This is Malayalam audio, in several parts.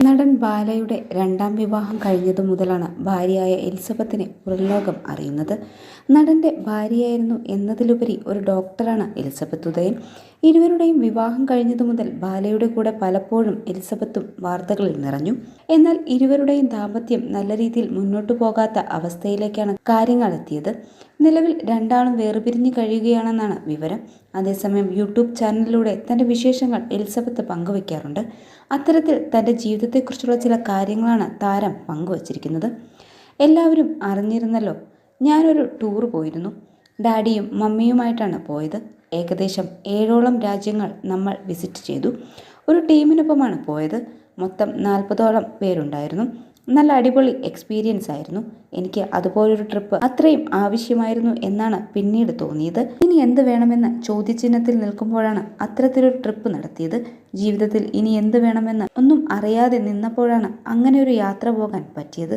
നടൻ ബാലയുടെ രണ്ടാം വിവാഹം കഴിഞ്ഞതു മുതലാണ് ഭാര്യയായ എലിസബത്തിനെ പുറംലോകം അറിയുന്നത്. നടന്റെ ഭാര്യയായിരുന്നു എന്നതിലുപരി ഒരു ഡോക്ടറാണ് എലിസബത്ത് ഉദയൻ. ഇരുവരുടെയും വിവാഹം കഴിഞ്ഞതു മുതൽ ബാലയുടെ കൂടെ പലപ്പോഴും എലിസബത്തും വാർത്തകളിൽ നിറഞ്ഞു. എന്നാൽ ഇരുവരുടെയും ദാമ്പത്യം നല്ല രീതിയിൽ മുന്നോട്ടു പോകാത്ത അവസ്ഥയിലേക്കാണ് കാര്യങ്ങൾ എത്തിയത്. നിലവിൽ രണ്ടാളും വേർപിരിഞ്ഞു കഴിയുകയാണെന്നാണ് വിവരം. അതേസമയം യൂട്യൂബ് ചാനലിലൂടെ തന്റെ വിശേഷങ്ങൾ എലിസബത്ത് പങ്കുവയ്ക്കാറുണ്ട്. അത്തരത്തിൽ തന്റെ ജീവിതത്തെക്കുറിച്ചുള്ള ചില കാര്യങ്ങളാണ് താരം പങ്കുവച്ചിരിക്കുന്നത്. എല്ലാവരും അറിഞ്ഞിരുന്നല്ലോ, ഞാനൊരു ടൂർ പോയിരുന്നു. ഡാഡിയും മമ്മിയുമായിട്ടാണ് പോയത്. ഏകദേശം 7ഓളം രാജ്യങ്ങൾ നമ്മൾ വിസിറ്റ് ചെയ്തു. ഒരു ടീമിനൊപ്പമാണ് പോയത്. മൊത്തം 40ഓളം പേരുണ്ടായിരുന്നു. നല്ല അടിപൊളി എക്സ്പീരിയൻസ് ആയിരുന്നു. എനിക്ക് അതുപോലൊരു ട്രിപ്പ് അത്രയും ആവശ്യമായിരുന്നു എന്നാണ് പിന്നീട് തോന്നിയത്. ഇനി എന്ത് വേണമെന്ന ചോദ്യചിഹ്നത്തിൽ നിൽക്കുമ്പോഴാണ് അത്തരത്തിലൊരു ട്രിപ്പ് നടത്തിയത്. ജീവിതത്തിൽ ഇനി എന്ത് വേണമെന്ന് ഒന്നും അറിയാതെ നിന്നപ്പോഴാണ് അങ്ങനെ ഒരു യാത്ര പോകാൻ പറ്റിയത്.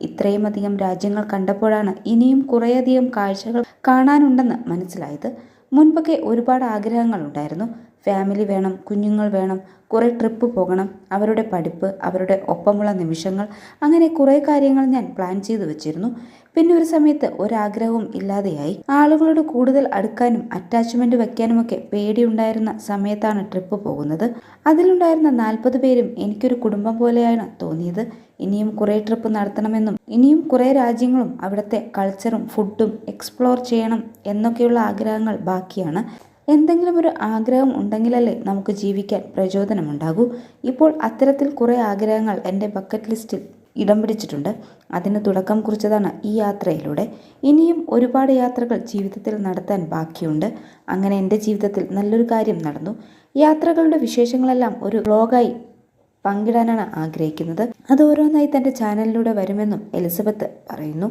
ഇത്രയും അധികം രാജ്യങ്ങൾ കണ്ടപ്പോഴാണ് ഇനിയും കുറേയധികം കാഴ്ചകൾ കാണാനുണ്ടെന്ന് മനസ്സിലായത്. മുൻപൊക്കെ ഒരുപാട് ആഗ്രഹങ്ങൾ ഉണ്ടായിരുന്നു. ഫാമിലി വേണം, കുഞ്ഞുങ്ങൾ വേണം, കുറേ ട്രിപ്പ് പോകണം, അവരുടെ പഠിപ്പ്, അവരുടെ ഒപ്പമുള്ള നിമിഷങ്ങൾ, അങ്ങനെ കുറേ കാര്യങ്ങൾ ഞാൻ പ്ലാൻ ചെയ്തു വെച്ചിരുന്നു. പിന്നെ ഒരു സമയത്ത് ഒരാഗ്രഹവും ഇല്ലാതെയായി. ആളുകളോട് കൂടുതൽ അടുക്കാനും അറ്റാച്ച്മെന്റ് വെക്കാനുമൊക്കെ പേടിയുണ്ടായിരുന്ന സമയത്താണ് ട്രിപ്പ് പോകുന്നത്. അതിലുണ്ടായിരുന്ന 40 പേരും എനിക്കൊരു കുടുംബം പോലെയാണ് തോന്നിയത്. ഇനിയും കുറേ ട്രിപ്പ് നടത്തണമെന്നും ഇനിയും കുറേ രാജ്യങ്ങളും അവിടുത്തെ കൾച്ചറും ഫുഡും എക്സ്പ്ലോർ ചെയ്യണം എന്നൊക്കെയുള്ള ആഗ്രഹങ്ങൾ ബാക്കിയാണ്. എന്തെങ്കിലും ഒരു ആഗ്രഹം ഉണ്ടെങ്കിലല്ലേ നമുക്ക് ജീവിക്കാൻ പ്രചോദനമുണ്ടാകൂ. ഇപ്പോൾ അത്തരത്തിൽ കുറേ ആഗ്രഹങ്ങൾ എൻ്റെ ബക്കറ്റ് ലിസ്റ്റിൽ ഇടം പിടിച്ചിട്ടുണ്ട്. അതിന് തുടക്കം കുറിച്ചതാണ് ഈ യാത്രയിലൂടെ. ഇനിയും ഒരുപാട് യാത്രകൾ ജീവിതത്തിൽ നടത്താൻ ബാക്കിയുണ്ട്. അങ്ങനെ എൻ്റെ ജീവിതത്തിൽ നല്ലൊരു കാര്യം നടന്നു. യാത്രകളുടെ വിശേഷങ്ങളെല്ലാം ഒരു വ്ലോഗായി പങ്കിടാനാണ് ആഗ്രഹിക്കുന്നത്. അത് ഓരോന്നായി തൻ്റെ ചാനലിലൂടെ വരുമെന്നും എലിസബത്ത് പറയുന്നു.